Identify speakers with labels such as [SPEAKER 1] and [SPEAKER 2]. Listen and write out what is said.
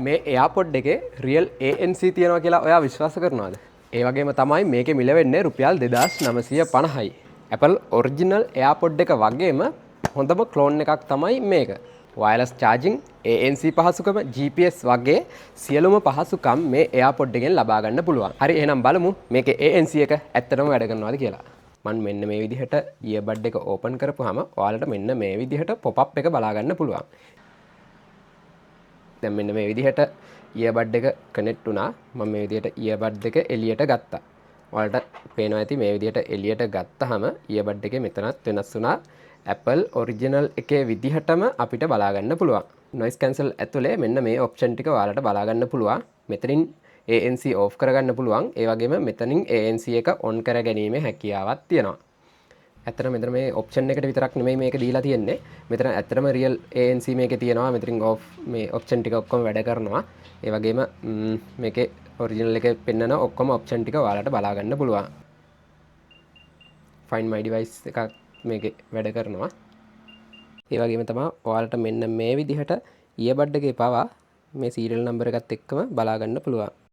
[SPEAKER 1] මේ එයාපොඩ් එකේ real ANC තියෙනවා කියලා ඔයා විශ්වාස කරනවද? ඒ වගේම තමයි මේකේ මිල වෙන්නේ රුපියල් 2950යි. Apple ඔරිජිනල් එයාපොඩ් එක වගේම හොඳම ක්ලෝන් එකක් තමයි මේක. වයර්ලස් charging, ANC පහසුකම, GPS වගේ සියලුම පහසුකම් මේ එයාපොඩ් එකෙන් ලබා ගන්න පුළුවන්. හරි එහෙනම් බලමු මේකේ ANC එක ඇත්තටම වැඩ කරනවද කියලා. මම මෙන්න මේ විදිහට earbud එක ඕපන් කරපුවාම ඔයාලට මෙන්න මේ විදිහට pop up එක බලා ගන්න පුළුවන්. දැන් මෙන්න මේ විදිහට earbud එක කනෙක්ට් වුණා. මම මේ විදිහට earbud එක එළියට ගත්තා. ඔයාලට පේනවා ඇති මේ විදිහට එළියට ගත්තාම earbud එකේ මෙතනත් වෙනස් වුණා. Apple original එකේ විදිහටම අපිට බලා ගන්න පුළුවන්. noise cancel ඇතුලේ මෙන්න මේ option ටික ඔයාලට බලා ගන්න පුළුවන්. මෙතනින් ANC off කරගන්න පුළුවන්. ඒ වගේම මෙතනින් ANC එක on කර ගැනීමේ හැකියාවක් තියෙනවා. ඇත්තටම මෙතන මේ ඔප්ෂන් එකට විතරක් නෙමෙයි මේක දීලා තියෙන්නේ. මෙතන ඇත්තටම රියල් ANC මේකේ තියෙනවා. මෙතනින් off මේ ඔප්ෂන් ටික ඔක්කොම වැඩ කරනවා. ඒ වගේම මේකේ ඔරිජිනල් එකේ පෙන්නන ඔක්කොම ඔප්ෂන් ටික ඔයාලට බලා ගන්න පුළුවන්. find my device එකක් මේකේ වැඩ කරනවා. ඒ වගේම තමයි ඔයාලට මෙන්න මේ විදිහට earbud එකේ පවා මේ serial number එකත් එක්කම බලා ගන්න පුළුවන්.